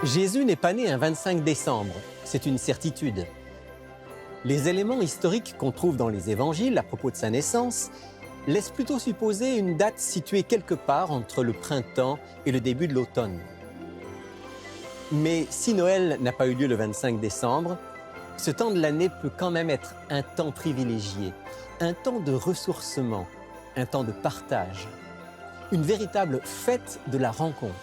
Jésus n'est pas né un 25 décembre, c'est une certitude. Les éléments historiques qu'on trouve dans les évangiles à propos de sa naissance laissent plutôt supposer une date située quelque part entre le printemps et le début de l'automne. Mais si Noël n'a pas eu lieu le 25 décembre, ce temps de l'année peut quand même être un temps privilégié, un temps de ressourcement, un temps de partage, une véritable fête de la rencontre.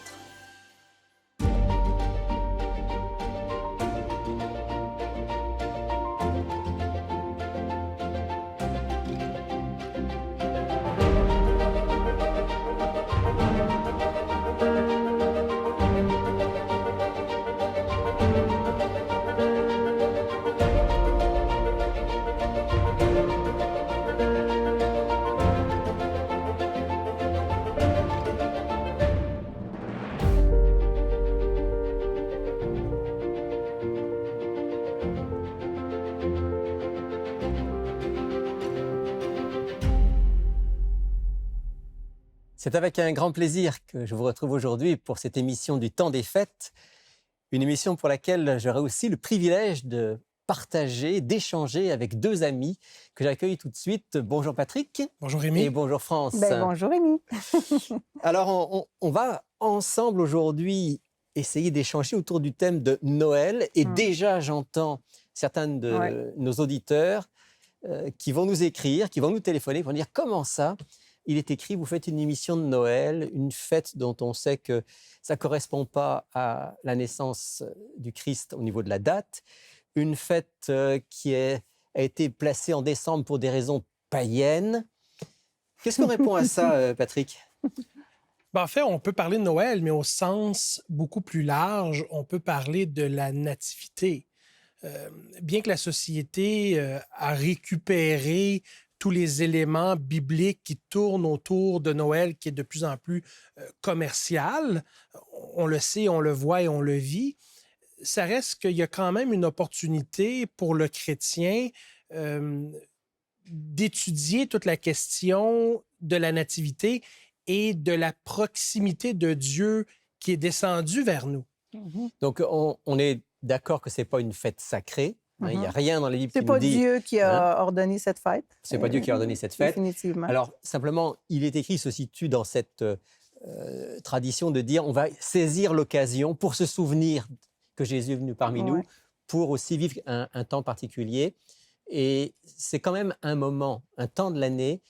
C'est avec un grand plaisir que je vous retrouve aujourd'hui pour cette émission du Temps des Fêtes, une émission pour laquelle j'aurai aussi le privilège de partager, d'échanger avec deux amis que j'accueille tout de suite. Bonjour Patrick. Bonjour Rémi. Et bonjour France. Bonjour Rémi. Alors, on va ensemble aujourd'hui essayer d'échanger autour du thème de Noël. Et déjà, j'entends certains de nos auditeurs qui vont nous écrire, qui vont nous téléphoner pour dire comment ça. Il est écrit, vous faites une émission de Noël, une fête dont on sait que ça ne correspond pas à la naissance du Christ au niveau de la date, une fête qui a été placée en décembre pour des raisons païennes. Qu'est-ce qu'on répond à ça, Patrick? En fait, on peut parler de Noël, mais au sens beaucoup plus large, on peut parler de la nativité. Bien que la société a récupéré tous les éléments bibliques qui tournent autour de Noël, qui est de plus en plus commercial, on le sait, on le voit et on le vit, ça reste qu'il y a quand même une opportunité pour le chrétien d'étudier toute la question de la nativité et de la proximité de Dieu qui est descendu vers nous. Donc, on est d'accord que ce n'est pas une fête sacrée. Il n'y a rien dans la Bible qui nous dit... C'est pas Dieu qui a ordonné cette fête. C'est pas Dieu qui a ordonné cette fête. Définitivement. Alors, simplement, il est écrit, se situe dans cette tradition de dire on va saisir l'occasion pour se souvenir que Jésus est venu parmi nous, pour aussi vivre un temps particulier. Et c'est quand même un moment, un temps de l'année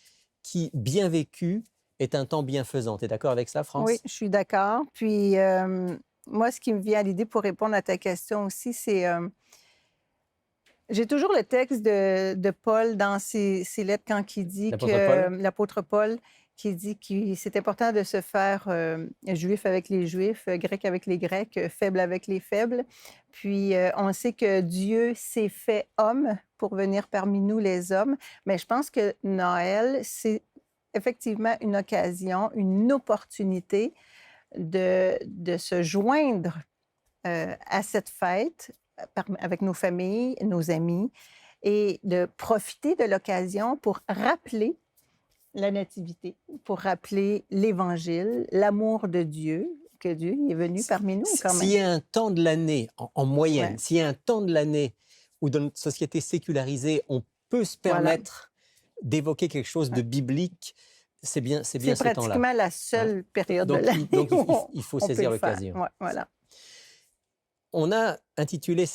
qui, bien vécu, est un temps bienfaisant. Tu es d'accord avec ça, France? Oui, je suis d'accord. Puis, moi, ce qui me vient à l'idée pour répondre à ta question aussi, c'est... j'ai toujours le texte de Paul dans ses lettres quand il dit que l'apôtre Paul qui dit que c'est important de se faire juif avec les juifs, grec avec les grecs, faible avec les faibles. Puis on sait que Dieu s'est fait homme pour venir parmi nous les hommes, mais je pense que Noël, c'est effectivement une occasion, une opportunité de se joindre à cette fête avec nos familles, nos amis, et de profiter de l'occasion pour rappeler la nativité, pour rappeler l'Évangile, l'amour de Dieu, que Dieu est venu parmi nous quand même. S'il y a un temps de l'année, en moyenne, s'il y a un temps de l'année où dans notre société sécularisée, on peut se permettre d'évoquer quelque chose de biblique, c'est bien ce temps-là. C'est pratiquement la seule période de l'année. Donc, il faut saisir l'occasion. Voilà. On a intitulé,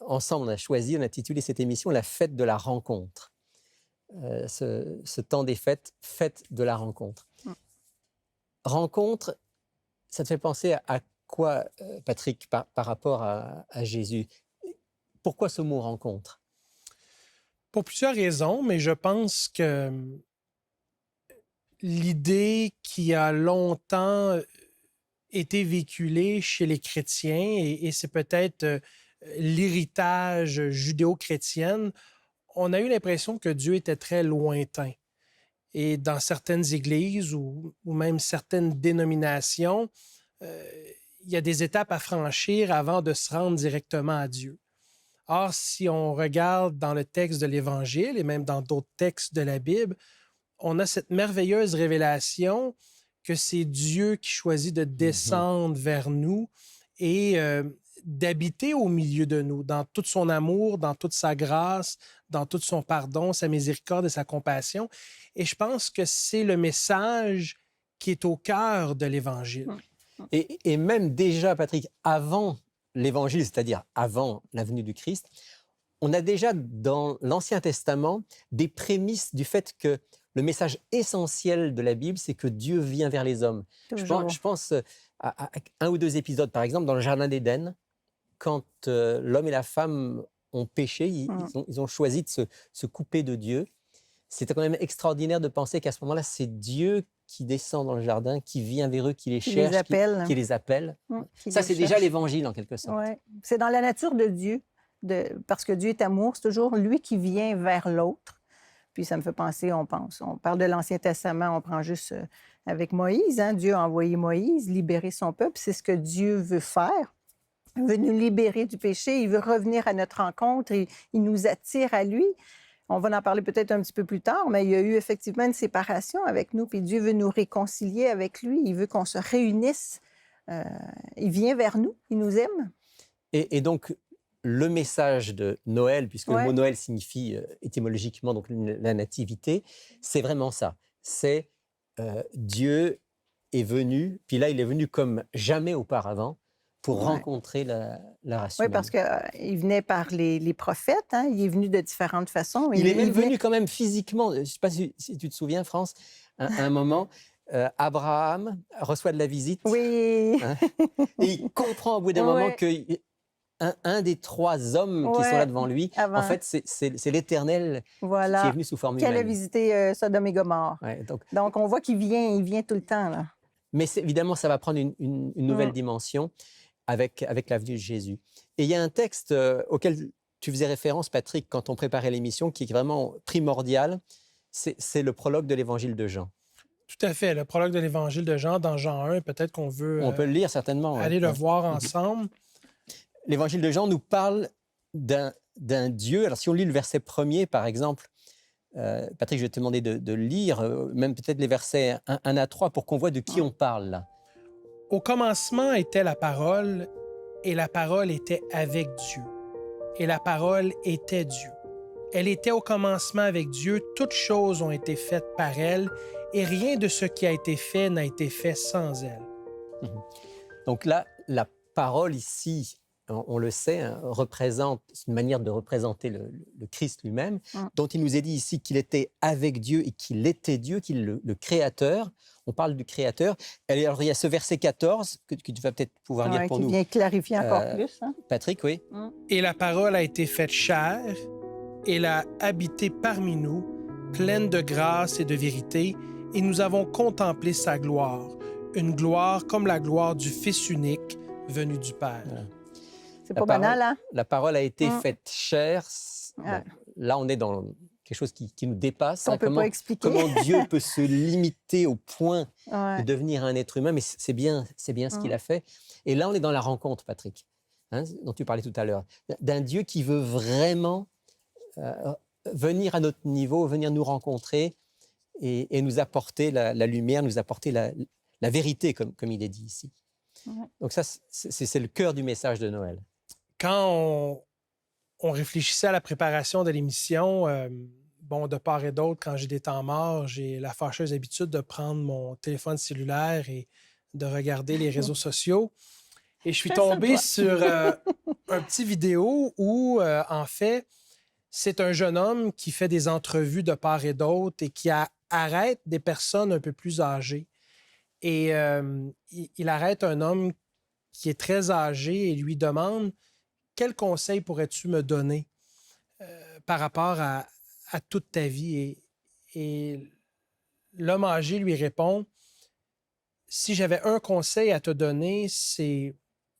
ensemble, on a intitulé cette émission « La fête de la rencontre ». Ce temps des fêtes, fête de la rencontre. Rencontre, ça te fait penser à quoi, Patrick, par rapport à Jésus? Pourquoi ce mot « rencontre » ? Pour plusieurs raisons, mais je pense que l'idée qui a longtemps été véhiculée chez les chrétiens, et c'est peut-être l'héritage judéo-chrétien, on a eu l'impression que Dieu était très lointain. Et dans certaines églises ou même certaines dénominations, il y a des étapes à franchir avant de se rendre directement à Dieu. Or, si on regarde dans le texte de l'Évangile et même dans d'autres textes de la Bible, on a cette merveilleuse révélation que c'est Dieu qui choisit de descendre vers nous et d'habiter au milieu de nous, dans tout son amour, dans toute sa grâce, dans tout son pardon, sa miséricorde et sa compassion. Et je pense que c'est le message qui est au cœur de l'Évangile. Et même déjà, Patrick, avant l'Évangile, c'est-à-dire avant la venue du Christ, on a déjà dans l'Ancien Testament des prémices du fait que le message essentiel de la Bible, c'est que Dieu vient vers les hommes. Je pense à un ou deux épisodes, par exemple, dans le Jardin d'Éden, quand l'homme et la femme ont péché, ils ont choisi de se couper de Dieu. C'était quand même extraordinaire de penser qu'à ce moment-là, c'est Dieu qui descend dans le jardin, qui vient vers eux, qui les cherche, qui les appelle. Ça, c'est déjà l'Évangile, en quelque sorte. Ouais. C'est dans la nature de Dieu, parce que Dieu est amour, c'est toujours lui qui vient vers l'autre. Puis ça me fait penser, on parle de l'Ancien Testament, on prend juste avec Moïse. Hein? Dieu a envoyé Moïse libérer son peuple. C'est ce que Dieu veut faire. Il veut nous libérer du péché. Il veut revenir à notre rencontre. Il nous attire à lui. On va en parler peut-être un petit peu plus tard, mais il y a eu effectivement une séparation avec nous. Puis Dieu veut nous réconcilier avec lui. Il veut qu'on se réunisse. Il vient vers nous. Il nous aime. Et donc, le message de Noël, puisque le mot Noël signifie étymologiquement donc, la nativité, c'est vraiment ça. C'est Dieu est venu, puis là, il est venu comme jamais auparavant pour rencontrer la race humaine. Oui, parce qu'il venait par les prophètes. Hein? Il est venu de différentes façons. Il est venu quand même physiquement. Je ne sais pas si tu te souviens, France, à un moment, Abraham reçoit de la visite. Oui. Hein? Et il comprend au bout d'un moment que un des trois hommes qui sont là devant lui, en fait, c'est l'Éternel qui est venu sous forme humaine. Qui allait visiter Sodome et Gomorrhe. Ouais, donc, on voit qu'il vient tout le temps. Là. Mais évidemment, ça va prendre une nouvelle dimension avec la venue de Jésus. Et il y a un texte auquel tu faisais référence, Patrick, quand on préparait l'émission, qui est vraiment primordial. C'est le prologue de l'Évangile de Jean. Tout à fait. Le prologue de l'Évangile de Jean, dans Jean 1, peut-être qu'on veut... on peut le lire, certainement. Aller le voir ensemble. L'Évangile de Jean nous parle d'un Dieu. Alors, si on lit le verset 1er, par exemple, Patrick, je vais te demander de lire, même peut-être les versets 1 à 3, pour qu'on voit de qui on parle, là. Au commencement était la parole, et la parole était avec Dieu. Et la parole était Dieu. Elle était au commencement avec Dieu. Toutes choses ont été faites par elle, et rien de ce qui a été fait n'a été fait sans elle. Donc là, la parole ici, on le sait, hein, représente une manière de représenter le Christ lui-même, dont il nous est dit ici qu'il était avec Dieu et qu'il était Dieu, qu'il est le Créateur. On parle du Créateur. Alors, il y a ce verset 14 que tu vas peut-être pouvoir lire pour nous. Qui vient clarifier encore plus. Hein? Patrick, oui. Et la parole a été faite chair, elle a habité parmi nous, pleine de grâce et de vérité, et nous avons contemplé sa gloire, une gloire comme la gloire du Fils unique venu du Père. Ouais. C'est pas banal, hein? La parole a été faite chair. Bon, là, on est dans quelque chose qui nous dépasse. On ne peut pas expliquer. Comment Dieu peut se limiter au point de devenir un être humain, mais c'est bien ce qu'il a fait. Et là, on est dans la rencontre, Patrick, hein, dont tu parlais tout à l'heure, d'un Dieu qui veut vraiment venir à notre niveau, venir nous rencontrer et nous apporter la lumière, nous apporter la vérité, comme il est dit ici. Donc ça, c'est le cœur du message de Noël. Quand on réfléchissait à la préparation de l'émission, de part et d'autre, quand j'ai des temps morts, j'ai la fâcheuse habitude de prendre mon téléphone cellulaire et de regarder les réseaux sociaux. Et je suis tombé sur un petit vidéo où, en fait, c'est un jeune homme qui fait des entrevues de part et d'autre et qui arrête des personnes un peu plus âgées. Et il arrête un homme qui est très âgé et lui demande « Quel conseil pourrais-tu me donner par rapport à toute ta vie? » Et l'homme âgé lui répond « Si j'avais un conseil à te donner, c'est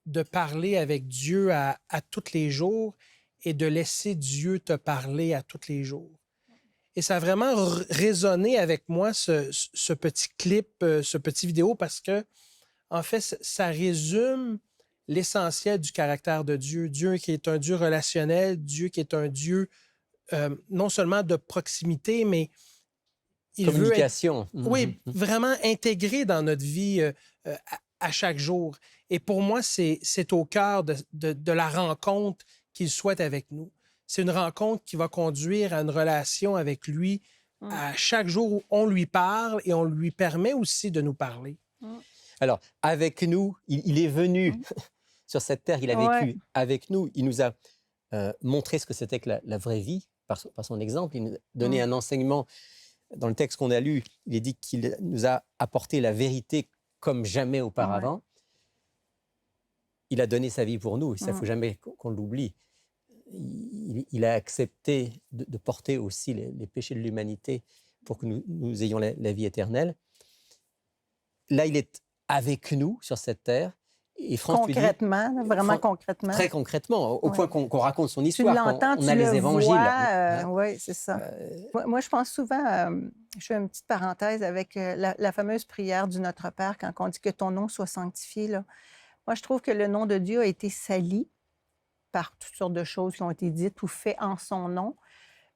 de parler avec Dieu à tous les jours et de laisser Dieu te parler à tous les jours. » Et ça a vraiment résonné avec moi, ce petit clip, ce petit vidéo, parce que, en fait, ça résume l'essentiel du caractère de Dieu. Dieu qui est un Dieu relationnel, Dieu qui est un Dieu non seulement de proximité, mais il communication. veut être, oui, vraiment intégré dans notre vie, à chaque jour. Et pour moi, c'est au cœur de la rencontre qu'il souhaite avec nous. C'est une rencontre qui va conduire à une relation avec lui à chaque jour où on lui parle et on lui permet aussi de nous parler. Alors, avec nous, il est venu sur cette terre, il a vécu avec nous, il nous a montré ce que c'était que la vraie vie par son exemple, il nous a donné un enseignement. Dans le texte qu'on a lu, il est dit qu'il nous a apporté la vérité comme jamais auparavant. Il a donné sa vie pour nous, ça ne faut jamais qu'on l'oublie. Il a accepté de porter aussi les péchés de l'humanité pour que nous ayons la vie éternelle. Là, il est avec nous sur cette terre. Et France concrètement, dit, vraiment concrètement. Très concrètement, au point qu'on raconte son histoire. Tu l'entends, on a les évangiles. Oui, c'est ça. Moi, je pense souvent, je fais une petite parenthèse avec la fameuse prière du Notre Père, quand on dit que ton nom soit sanctifié. Là. Moi, je trouve que le nom de Dieu a été sali par toutes sortes de choses qui ont été dites ou faites en son nom.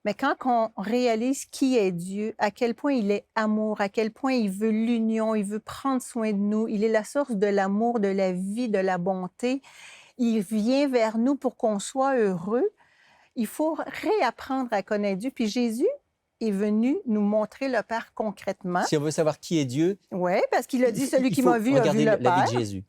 Mais quand on réalise qui est Dieu, à quel point il est amour, à quel point il veut l'union, il veut prendre soin de nous, il est la source de l'amour, de la vie, de la bonté, il vient vers nous pour qu'on soit heureux, il faut réapprendre à connaître Dieu. Puis Jésus est venu nous montrer le Père concrètement. Si on veut savoir qui est Dieu... Oui, parce qu'il a dit, celui qui m'a vu a vu le Père. La vie de Jésus.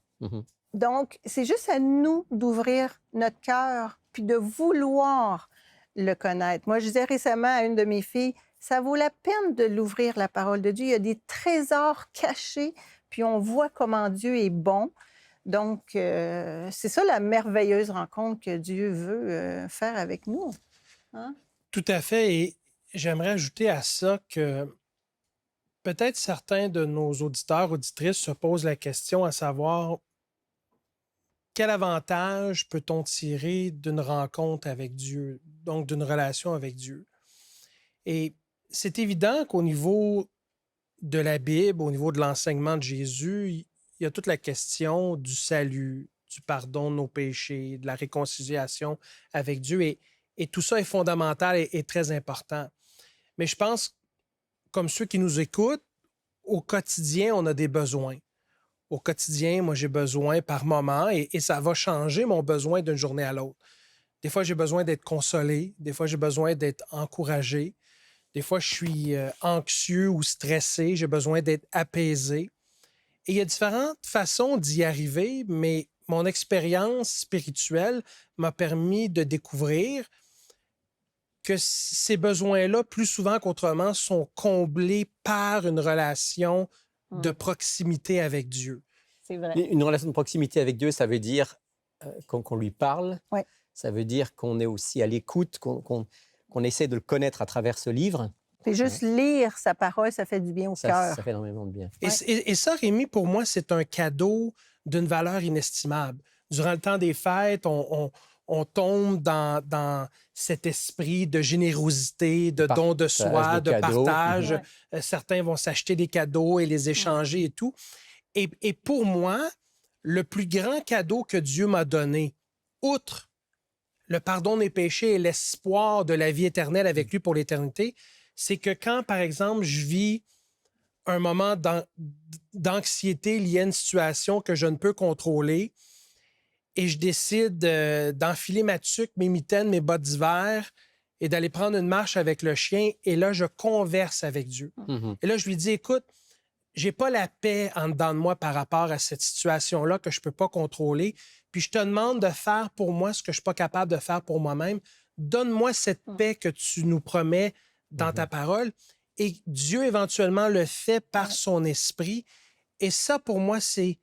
Donc, c'est juste à nous d'ouvrir notre cœur puis de vouloir le connaître. Moi, je disais récemment à une de mes filles, ça vaut la peine de l'ouvrir, la parole de Dieu. Il y a des trésors cachés, puis on voit comment Dieu est bon. Donc, c'est ça la merveilleuse rencontre que Dieu veut faire avec nous. Hein? Tout à fait. Et j'aimerais ajouter à ça que peut-être certains de nos auditeurs, auditrices se posent la question à savoir quel avantage peut-on tirer d'une rencontre avec Dieu, donc d'une relation avec Dieu? Et c'est évident qu'au niveau de la Bible, au niveau de l'enseignement de Jésus, il y a toute la question du salut, du pardon de nos péchés, de la réconciliation avec Dieu. Et tout ça est fondamental et très important. Mais je pense, comme ceux qui nous écoutent, au quotidien, on a des besoins. Au quotidien, moi, j'ai besoin par moment et ça va changer mon besoin d'une journée à l'autre. Des fois, j'ai besoin d'être consolé. Des fois, j'ai besoin d'être encouragé. Des fois, je suis anxieux ou stressé. J'ai besoin d'être apaisé. Et il y a différentes façons d'y arriver, mais mon expérience spirituelle m'a permis de découvrir que ces besoins-là, plus souvent qu'autrement, sont comblés par une relation de proximité avec Dieu. C'est vrai. Une relation de proximité avec Dieu, ça veut dire qu'on lui parle. Ouais. Ça veut dire qu'on est aussi à l'écoute, qu'on essaie de le connaître à travers ce livre. Et juste lire sa parole, ça fait du bien au cœur. Ça fait énormément de bien. Et ça, Rémi, pour moi, c'est un cadeau d'une valeur inestimable. Durant le temps des fêtes, on tombe dans cet esprit de générosité, de don de soi, de partage. Ouais. Certains vont s'acheter des cadeaux et les échanger et tout. Et pour moi, le plus grand cadeau que Dieu m'a donné, outre le pardon des péchés et l'espoir de la vie éternelle avec lui pour l'éternité, c'est que quand, par exemple, je vis un moment d'anxiété lié à une situation que je ne peux contrôler, et je décide d'enfiler ma tuque, mes mitaines, mes bottes d'hiver et d'aller prendre une marche avec le chien. Et là, je converse avec Dieu. Et là, je lui dis, écoute, j'ai pas la paix en dedans de moi par rapport à cette situation-là que je peux pas contrôler. Puis je te demande de faire pour moi ce que je suis pas capable de faire pour moi-même. Donne-moi cette paix que tu nous promets dans ta parole. Et Dieu, éventuellement, le fait par son esprit. Et ça, pour moi, c'est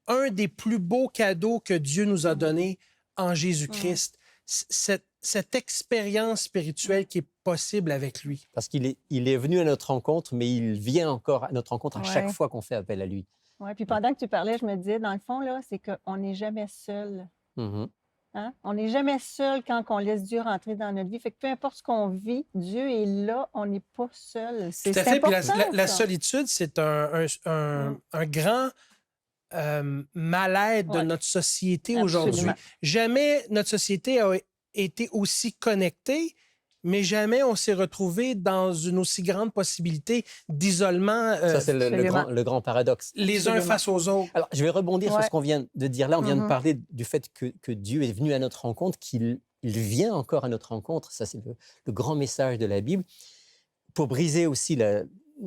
un des plus beaux cadeaux que Dieu nous a donné en Jésus-Christ. Cette expérience spirituelle qui est possible avec lui. Parce qu'il est venu à notre rencontre, mais il vient encore à notre rencontre à chaque fois qu'on fait appel à lui. Oui, puis pendant que tu parlais, je me disais, dans le fond, là, c'est qu'on n'est jamais seul. Hein? On n'est jamais seul quand on laisse Dieu rentrer dans notre vie. Fait que peu importe ce qu'on vit, Dieu est là, on n'est pas seul. C'est important. Puis la solitude, c'est un grand mal-être de notre société aujourd'hui. Jamais notre société a été aussi connectée, mais jamais on s'est retrouvé dans une aussi grande possibilité d'isolement. Ça, c'est le grand paradoxe. Les uns face aux autres. Alors, je vais rebondir sur ce qu'on vient de dire là. On vient de parler du fait que Dieu est venu à notre rencontre, qu'il vient encore à notre rencontre. Ça, c'est le grand message de la Bible, pour briser aussi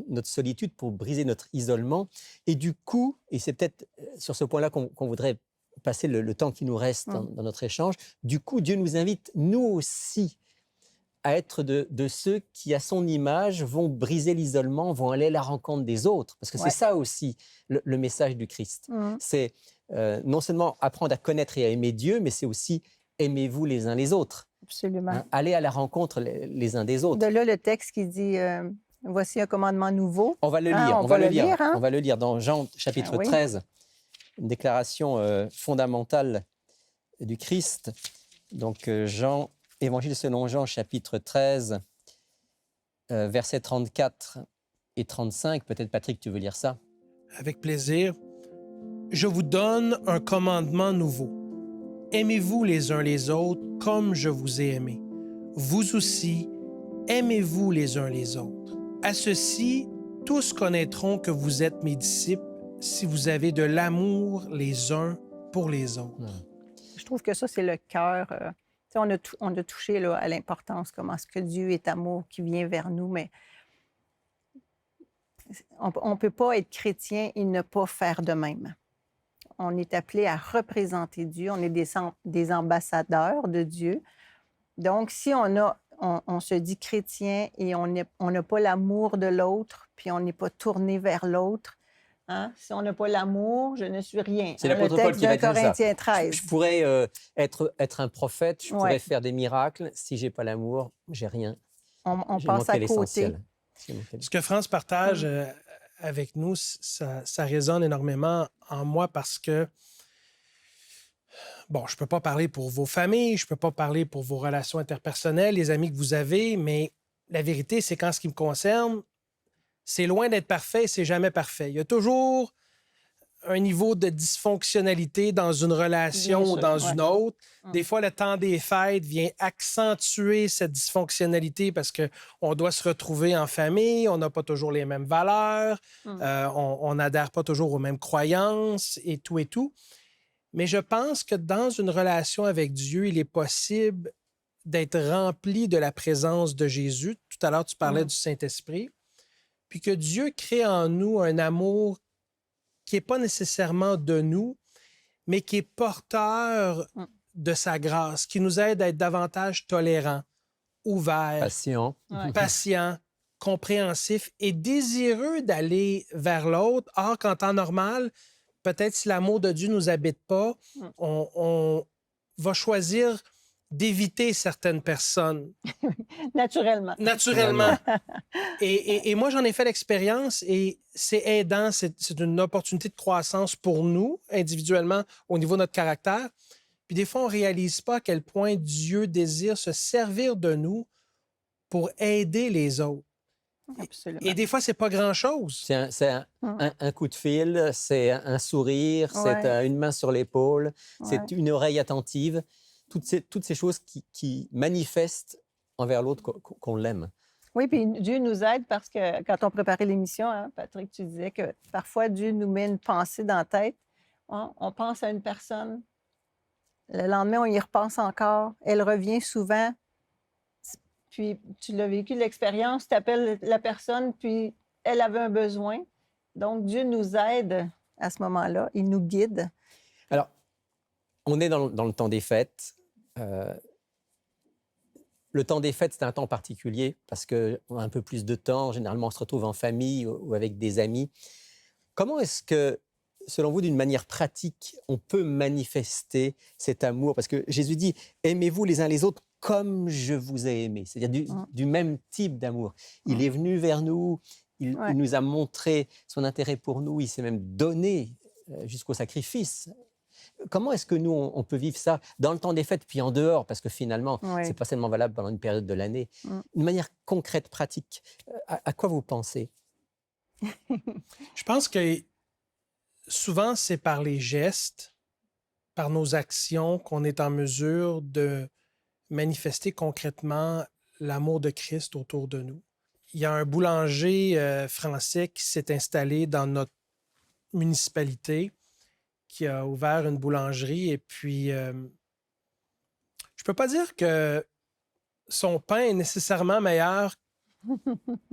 notre solitude, pour briser notre isolement. Et du coup, et c'est peut-être sur ce point-là qu'on voudrait passer le temps qui nous reste dans notre échange, du coup, Dieu nous invite, nous aussi, à être de ceux qui, à son image, vont briser l'isolement, vont aller à la rencontre des autres. Parce que c'est ça aussi le message du Christ. C'est non seulement apprendre à connaître et à aimer Dieu, mais c'est aussi aimez-vous les uns les autres. Absolument. Hein, aller à la rencontre les uns des autres. De là, le texte qui dit voici un commandement nouveau. On va le lire. On va le lire. On va le lire dans Jean chapitre 13, une déclaration fondamentale du Christ. Donc, Évangile selon Jean, chapitre 13, versets 34 et 35. Peut-être, Patrick, tu veux lire ça? Avec plaisir. Je vous donne un commandement nouveau. Aimez-vous les uns les autres comme je vous ai aimé. Vous aussi, aimez-vous les uns les autres. À ceci, tous connaîtront que vous êtes mes disciples si vous avez de l'amour les uns pour les autres. Je trouve que ça, c'est le cœur. On a touché là, à l'importance, comment est-ce que Dieu est amour qui vient vers nous, mais on ne peut pas être chrétien et ne pas faire de même. On est appelé à représenter Dieu, on est des ambassadeurs de Dieu. Donc, si on se dit chrétien et on n'a pas l'amour de l'autre, puis on n'est pas tourné vers l'autre, hein? Si on n'a pas l'amour, je ne suis rien. C'est l'apôtre Paul qui va dire ça. Corinthiens 13. Je pourrais être un prophète, je pourrais faire des miracles. Si je n'ai pas l'amour, je n'ai rien. On passe à côté. Ce que France partage avec nous, ça résonne énormément en moi parce que, bon, je ne peux pas parler pour vos familles, je ne peux pas parler pour vos relations interpersonnelles, les amis que vous avez, mais la vérité, c'est qu'en ce qui me concerne, c'est loin d'être parfait, c'est jamais parfait. Il y a toujours un niveau de dysfonctionnalité dans une relation ou dans une autre. Des fois, le temps des fêtes vient accentuer cette dysfonctionnalité parce qu'on doit se retrouver en famille, on n'a pas toujours les mêmes valeurs, on n'adhère pas toujours aux mêmes croyances et tout et tout. Mais je pense que dans une relation avec Dieu, il est possible d'être rempli de la présence de Jésus. Tout à l'heure, tu parlais du Saint-Esprit. Puis que Dieu crée en nous un amour qui n'est pas nécessairement de nous, mais qui est porteur de sa grâce, qui nous aide à être davantage tolérants, ouverts, patients, compréhensifs et désireux d'aller vers l'autre. Or, qu'en temps normal, peut-être si l'amour de Dieu ne nous habite pas, on va choisir d'éviter certaines personnes. Naturellement. Et moi, j'en ai fait l'expérience et c'est aidant, c'est une opportunité de croissance pour nous, individuellement, au niveau de notre caractère. Puis des fois, on ne réalise pas à quel point Dieu désire se servir de nous pour aider les autres. Absolument. Et des fois, c'est pas grand-chose. C'est un coup de fil, c'est un sourire, c'est une main sur l'épaule, c'est une oreille attentive. Toutes ces choses qui manifestent envers l'autre qu'on l'aime. Oui, puis Dieu nous aide parce que quand on préparait l'émission, hein, Patrick, tu disais que parfois Dieu nous met une pensée dans la tête. Hein, on pense à une personne, le lendemain, on y repense encore. Elle revient souvent. Puis tu l'as vécu, l'expérience, tu appelles la personne, puis elle avait un besoin. Donc Dieu nous aide à ce moment-là. Il nous guide. Alors, on est dans le temps des fêtes. Le temps des fêtes, c'est un temps particulier parce qu'on a un peu plus de temps. Généralement, on se retrouve en famille ou avec des amis. Comment est-ce que, selon vous, d'une manière pratique, on peut manifester cet amour? Parce que Jésus dit « Aimez-vous les uns les autres comme je vous ai aimé ». C'est-à-dire du même type d'amour. Il est venu vers nous, il nous a montré son intérêt pour nous, il s'est même donné jusqu'au sacrifice. Comment est-ce que nous, on peut vivre ça dans le temps des fêtes, puis en dehors? Parce que finalement, ce n'est pas seulement valable pendant une période de l'année. Une manière concrète, pratique, à quoi vous pensez? Je pense que souvent, c'est par les gestes, par nos actions qu'on est en mesure de manifester concrètement l'amour de Christ autour de nous. Il y a un boulanger français qui s'est installé dans notre municipalité, qui a ouvert une boulangerie. Et puis, je ne peux pas dire que son pain est nécessairement meilleur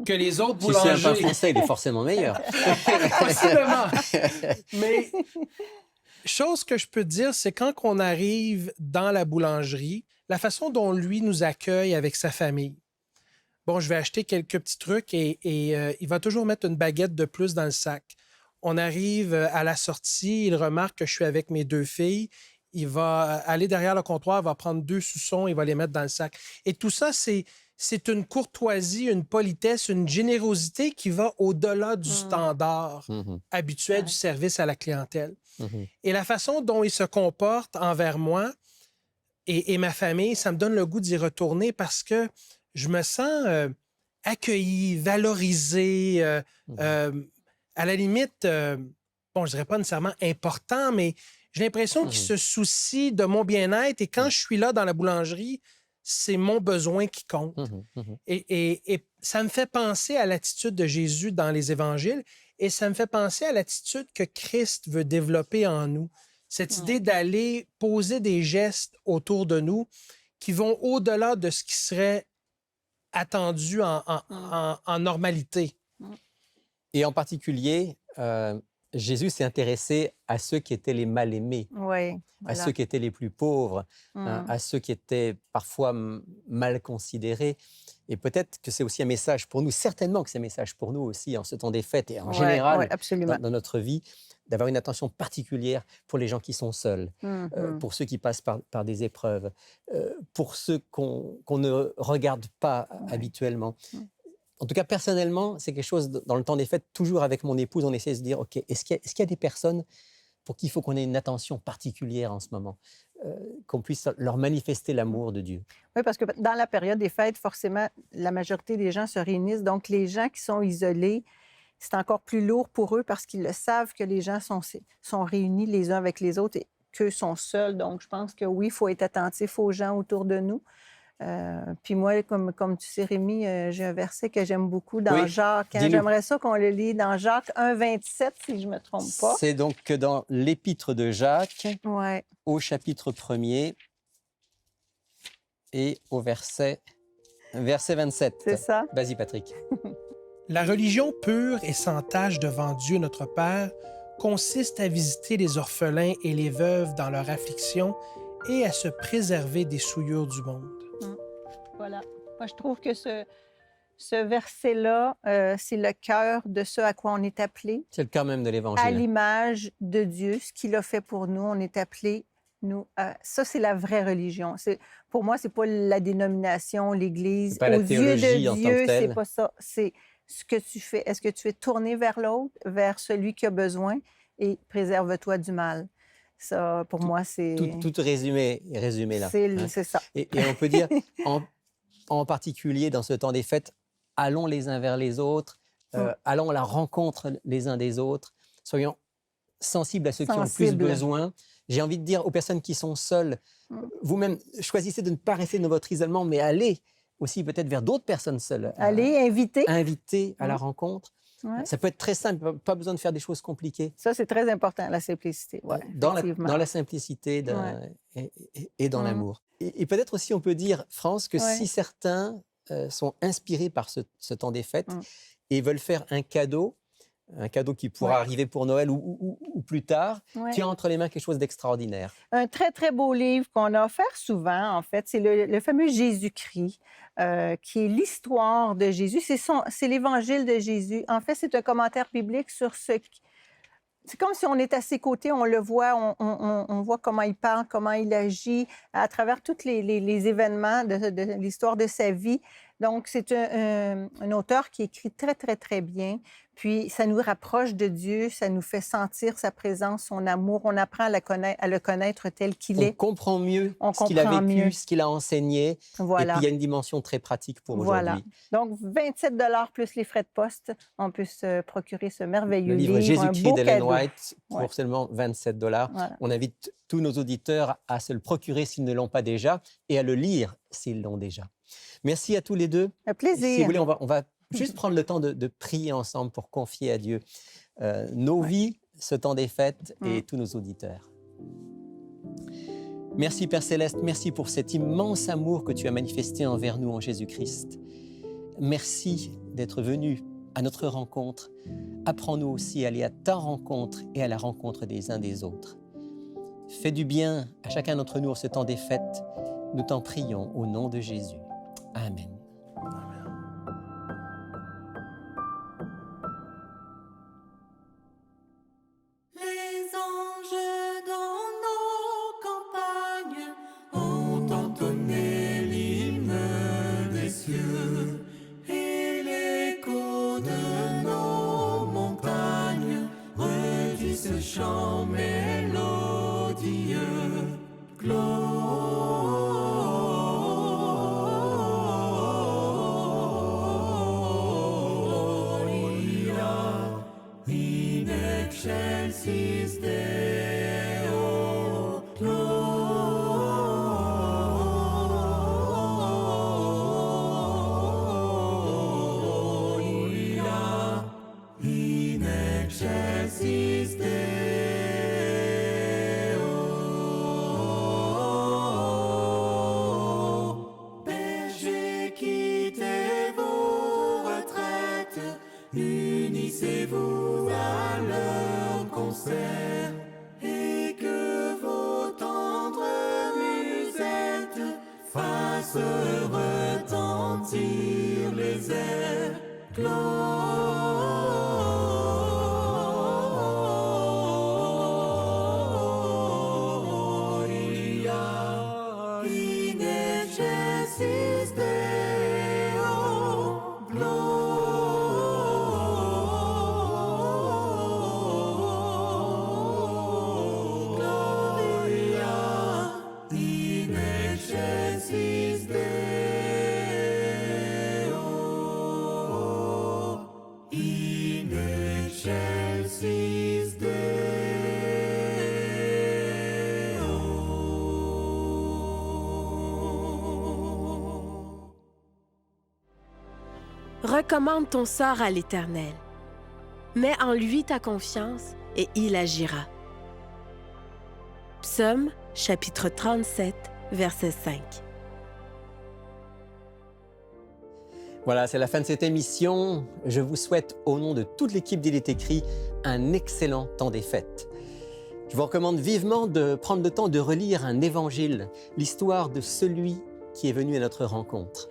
que les autres boulangers. Si c'est un pain français, il est forcément meilleur. Possiblement. Mais chose que je peux te dire, c'est quand on arrive dans la boulangerie, la façon dont lui nous accueille avec sa famille. Bon, je vais acheter quelques petits trucs et il va toujours mettre une baguette de plus dans le sac. On arrive à la sortie, il remarque que je suis avec mes 2 filles. Il va aller derrière le comptoir, il va prendre 2 suçons, il va les mettre dans le sac. Et tout ça, c'est une courtoisie, une politesse, une générosité qui va au-delà du standard habituel du service à la clientèle. Et la façon dont il se comporte envers moi et ma famille, ça me donne le goût d'y retourner parce que je me sens accueilli, valorisé, à la limite, bon, je dirais pas nécessairement important, mais j'ai l'impression qu'il se soucie de mon bien-être et quand je suis là dans la boulangerie, c'est mon besoin qui compte. Et ça me fait penser à l'attitude de Jésus dans les évangiles et ça me fait penser à l'attitude que Christ veut développer en nous. Cette idée d'aller poser des gestes autour de nous qui vont au-delà de ce qui serait attendu en normalité. Et en particulier, Jésus s'est intéressé à ceux qui étaient les mal-aimés, à ceux qui étaient les plus pauvres, à ceux qui étaient parfois mal considérés. Et peut-être que c'est aussi un message pour nous, certainement que c'est un message pour nous aussi en ce temps des fêtes et en général dans notre vie, d'avoir une attention particulière pour les gens qui sont seuls, pour ceux qui passent par des épreuves, pour ceux qu'on ne regarde pas habituellement. En tout cas, personnellement, c'est quelque chose, dans le temps des fêtes, toujours avec mon épouse, on essaie de se dire, OK, est-ce qu'il y a des personnes pour qui il faut qu'on ait une attention particulière en ce moment, qu'on puisse leur manifester l'amour de Dieu? Oui, parce que dans la période des fêtes, forcément, la majorité des gens se réunissent. Donc, les gens qui sont isolés, c'est encore plus lourd pour eux parce qu'ils le savent que les gens sont réunis les uns avec les autres et qu'eux sont seuls. Donc, je pense que oui, il faut être attentif aux gens autour de nous. Puis moi, comme tu sais, Rémi, j'ai un verset que j'aime beaucoup dans Jacques. J'aimerais ça qu'on le lit dans Jacques 1,27, si je ne me trompe pas. C'est donc dans l'épître de Jacques, au chapitre 1er et au verset 27. C'est ça. Vas-y, Patrick. La religion pure et sans tache devant Dieu notre Père consiste à visiter les orphelins et les veuves dans leur affliction et à se préserver des souillures du monde. Voilà. Moi, je trouve que ce verset-là, c'est le cœur de ce à quoi on est appelé. C'est le cœur même de l'Évangile. À l'image de Dieu, ce qu'il a fait pour nous, on est appelé, nous, ça, c'est la vraie religion. Pour moi, c'est pas la dénomination, l'Église. C'est pas la théologie en tant que telle. C'est pas ça. C'est ce que tu fais. Est-ce que tu es tourné vers l'autre, vers celui qui a besoin et préserve-toi du mal? Ça, pour moi, c'est... Tout résumé là. C'est ça. Et on peut dire, en particulier dans ce temps des fêtes, allons les uns vers les autres, allons à la rencontre les uns des autres, soyons sensibles à ceux qui ont le plus besoin. J'ai envie de dire aux personnes qui sont seules, vous-même, choisissez de ne pas rester dans votre isolement, mais allez aussi peut-être vers d'autres personnes seules. Allez, inviter à la rencontre. Ça peut être très simple, pas besoin de faire des choses compliquées. Ça, c'est très important, la simplicité. Dans la simplicité et dans l'amour. Et peut-être aussi, on peut dire, France, que si certains sont inspirés par ce temps des fêtes et veulent faire un cadeau qui pourra arriver pour Noël ou plus tard, tu as entre les mains quelque chose d'extraordinaire. Un très, très beau livre qu'on a offert souvent, en fait, c'est le fameux Jésus-Christ, qui est l'histoire de Jésus. C'est l'Évangile de Jésus. En fait, c'est un commentaire biblique sur ce qui... C'est comme si on est à ses côtés, on le voit, on voit comment il parle, comment il agit à travers tous les événements de l'histoire de sa vie. Donc, c'est un auteur qui écrit très, très, très bien. Puis, ça nous rapproche de Dieu, ça nous fait sentir sa présence, son amour. On apprend à le connaître tel qu'il On est. comprend mieux On ce qu'il a comprend vécu, mieux. ce qu'il a enseigné. Et puis, Voilà. il y a une dimension très pratique pour Voilà. aujourd'hui. Donc, 27 plus les frais de poste, on peut se procurer ce Le merveilleux livre livre, un Jésus-Christ beau d'Ellen cadeau. White pour Ouais. seulement 27 $. Voilà. On invite tous nos auditeurs à se le procurer s'ils ne l'ont pas déjà et à le lire s'ils l'ont déjà. Merci à tous les deux. Un Si vous plaisir. voulez, on va juste prendre le temps de prier ensemble pour confier à Dieu nos Ouais. vies, ce temps des fêtes et tous nos auditeurs. Merci Père Céleste, merci pour cet immense amour que tu as manifesté envers nous en Jésus-Christ. Merci d'être venu à notre rencontre. Apprends-nous aussi à aller à ta rencontre et à la rencontre des uns des autres. Fais du bien à chacun d'entre nous en ce temps des fêtes. Nous t'en prions au nom de Jésus. Amen. Les anges dans nos campagnes ont entonné l'hymne des cieux et l'écho de nos montagnes redit ce chant mélodieux. Gloria in excelsis Deo. Gloria in excelsis Deo. Bergers, quittez vos retraites, unissez-vous à leur concert, et que vos tendres musettes fassent retentir les airs. Gloria in excelsis Deo. Gloria in excelsis Deo. In excelsis Deo. Recommande ton sort à l'Éternel. Mets en lui ta confiance et il agira. Psaume, chapitre 37, verset 5. Voilà, c'est la fin de cette émission. Je vous souhaite, au nom de toute l'équipe d'Il est écrit, un excellent temps des fêtes. Je vous recommande vivement de prendre le temps de relire un évangile, l'histoire de celui qui est venu à notre rencontre.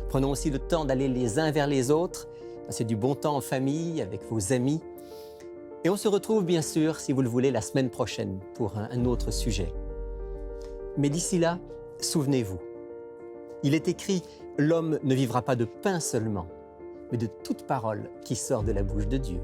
Prenons aussi le temps d'aller les uns vers les autres, passer du bon temps en famille, avec vos amis. Et on se retrouve bien sûr, si vous le voulez, la semaine prochaine pour un autre sujet. Mais d'ici là, souvenez-vous, il est écrit « L'homme ne vivra pas de pain seulement, mais de toute parole qui sort de la bouche de Dieu ».